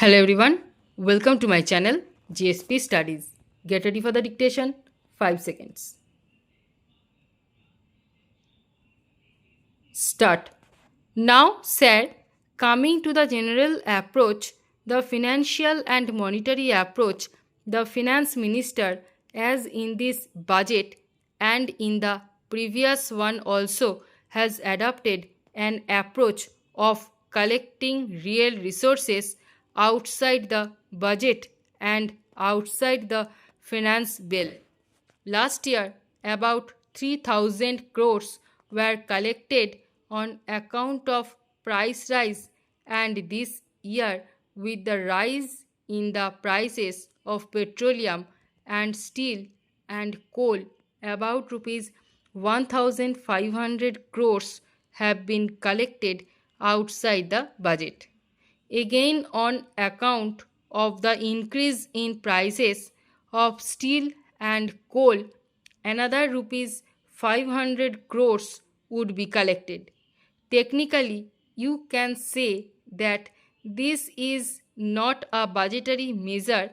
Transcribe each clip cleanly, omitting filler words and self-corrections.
Hello everyone, welcome to my channel GSP Studies. Get ready for the dictation. 5 seconds. Start. Now, sir, coming to the general approach, the financial and monetary approach, the finance minister, as in this budget and in the previous one also, has adopted an approach of collecting real resources outside the budget and outside the finance bill. Last year, about 3,000 crores were collected on account of price rise, and this year, with the rise in the prices of petroleum and steel and coal, about rupees 1,500 crores have been collected outside the budget. Again, on account of the increase in prices of steel and coal, another rupees 500 crores would be collected. Technically, you can say that this is not a budgetary measure,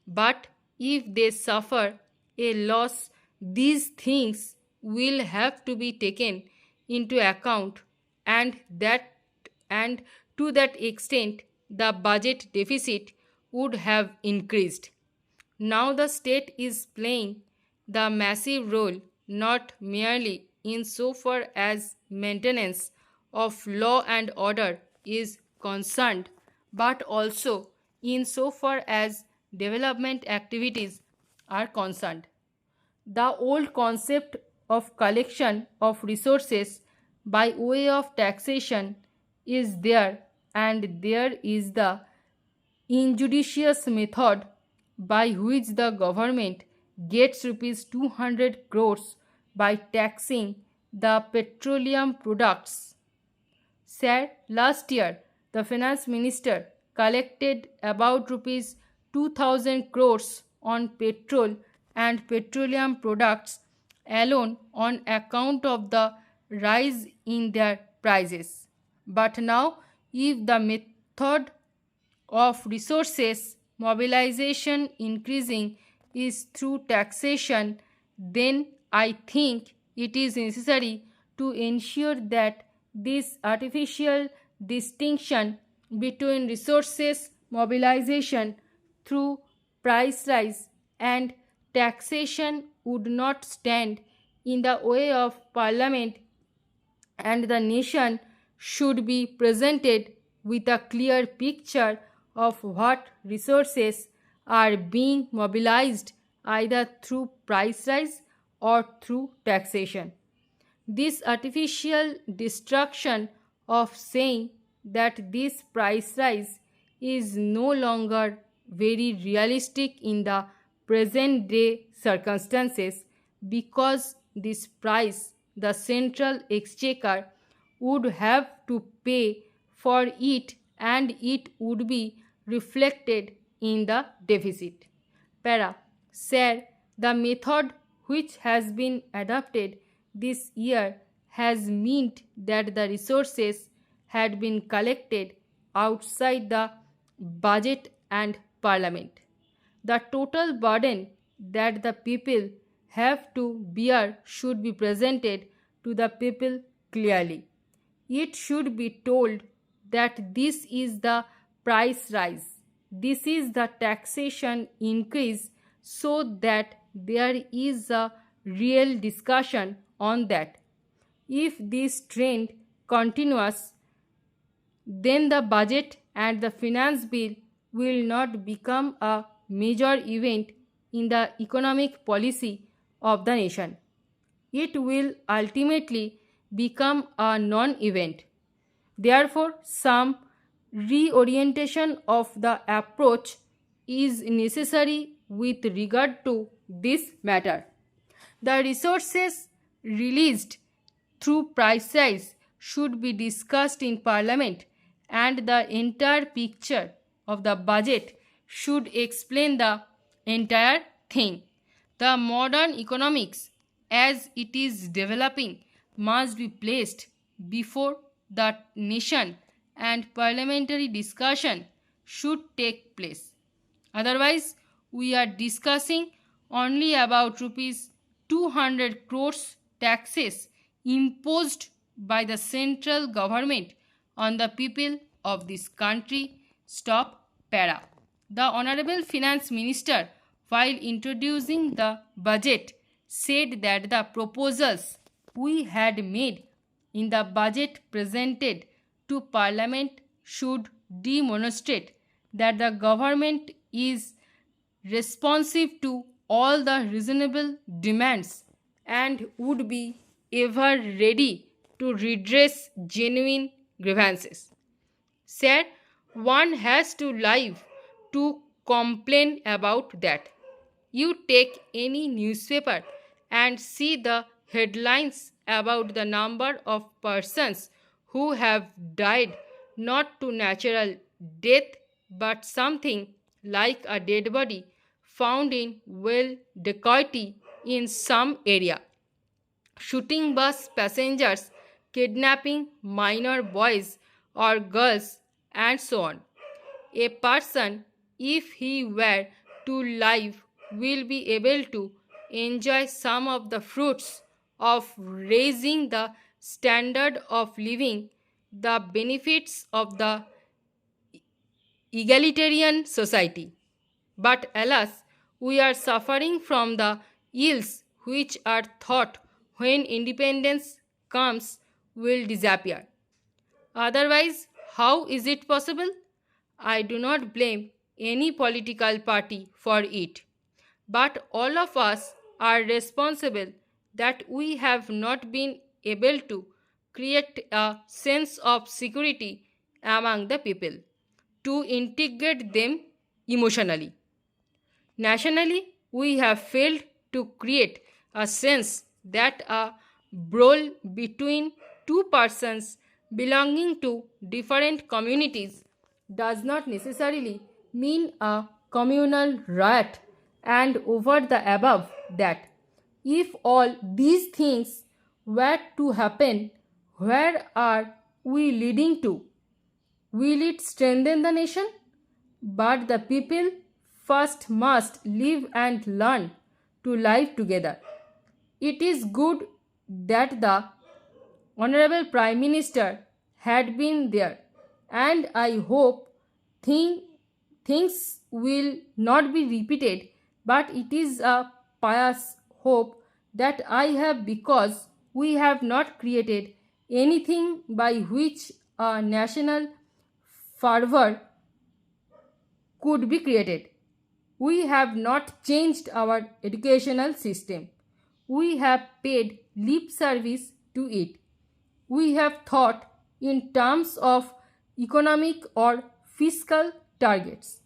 but if they suffer a loss, these things will have to be taken into account, and to that extent the budget deficit would have increased. Now the state is playing the massive role not merely in so far as maintenance of law and order is concerned, but also in so far as development activities are concerned. The old concept of collection of resources by way of taxation is there, and there is the injudicious method by which the government gets rupees 200 crores by taxing the petroleum products. Sir, last year the finance minister collected about rupees 2,000 crores on petrol and petroleum products alone on account of the rise in their prices. But now, if the method of resources mobilization increasing is through taxation, then I think it is necessary to ensure that this artificial distinction between resources mobilization through price rise and taxation would not stand in the way of Parliament, and the nation should be presented with a clear picture of what resources are being mobilized either through price rise or through taxation. This artificial destruction of saying that this price rise is no longer very realistic in the present day circumstances, because this price the central exchequer would have to pay for it, and it would be reflected in the deficit. Para. Sir, the method which has been adopted this year has meant that the resources had been collected outside the budget and Parliament. The total burden that the people have to bear should be presented to the people clearly. It should be told that this is the price rise, this is the taxation increase, so that there is a real discussion on that. If this trend continues, then the budget and the finance bill will not become a major event in the economic policy of the nation. It will ultimately become a non-event. Therefore, some reorientation of the approach is necessary with regard to this matter. The resources released through price rise should be discussed in Parliament, and the entire picture of the budget should explain the entire thing. The modern economics as it is developing must be placed before the nation, and parliamentary discussion should take place. Otherwise, we are discussing only about rupees 200 crores taxes imposed by the central government on the people of this country. Stop para. The Honorable Finance Minister, while introducing the budget, said that the proposals we had made in the budget presented to Parliament should demonstrate that the government is responsive to all the reasonable demands and would be ever ready to redress genuine grievances. Sir, one has to live to complain about that. You take any newspaper and see the headlines about the number of persons who have died not to natural death but something like a dead body found in well dacoity in some area, shooting bus passengers, kidnapping minor boys or girls, and so on. A person, if he were to live, will be able to enjoy some of the fruits of raising the standard of living, the benefits of the egalitarian society. But alas, we are suffering from the ills which are thought when independence comes will disappear. Otherwise, how is it possible? I do not blame any political party for it. But all of us are responsible that we have not been able to create a sense of security among the people, to integrate them emotionally. Nationally, we have failed to create a sense that a brawl between two persons belonging to different communities does not necessarily mean a communal riot, and over the above that, if all these things were to happen, where are we leading to? Will it strengthen the nation? But the people first must live and learn to live together. It is good that the Honorable Prime Minister had been there, and I hope things will not be repeated, but it is a pious hope that I have, because we have not created anything by which a national fervor could be created. We have not changed our educational system. We have paid lip service to it. We have thought in terms of economic or fiscal targets.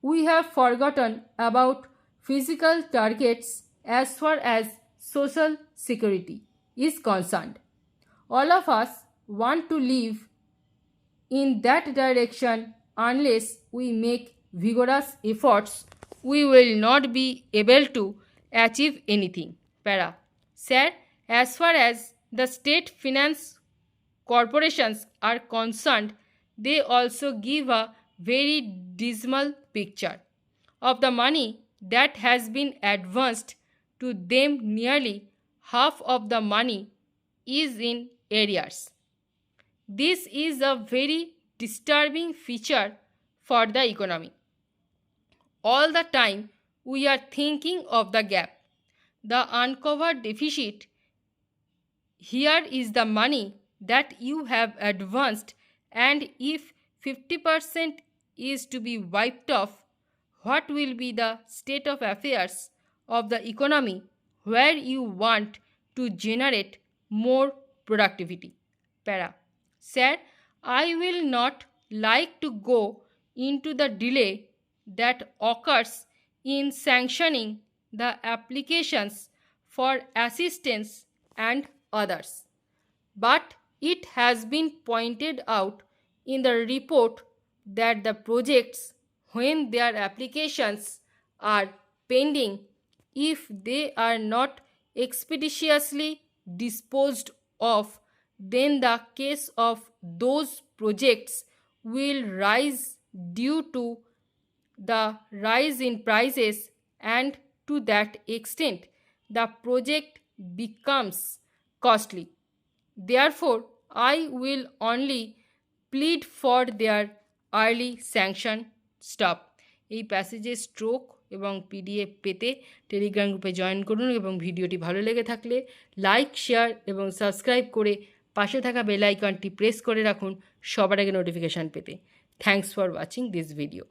We have forgotten about physical targets as far as social security is concerned. All of us want to live in that direction. Unless we make vigorous efforts, we will not be able to achieve anything. Para. Sir, as far as the state finance corporations are concerned, they also give a very dismal picture of the money that has been advanced to them. Nearly half of the money is in arrears. This is a very disturbing feature for the economy. All the time we are thinking of the gap, the uncovered deficit. Here is the money that you have advanced, and if 50% is to be wiped off, what will be the state of affairs of the economy where you want to generate more productivity? Para. Sir, I will not like to go into the delay that occurs in sanctioning the applications for assistance and others. But it has been pointed out in the report that the projects, when their applications are pending, if they are not expeditiously disposed of, then the case of those projects will rise due to the rise in prices, and to that extent the project becomes costly. Therefore, I will only plead for their early sanction stop. এই প্যাসেজের stroke এবং PDF পেতে Telegram গ্রুপে join করুন এবং ভিডিওটি ভালো লেগে থাকলে লাইক, শেয়ার এবং সাবস্ক্রাইব করে পাশে থাকা বেল আইকনটি প্রেস করে রাখুন সবার আগে নোটিফিকেশান পেতে। Thanks for watching this video.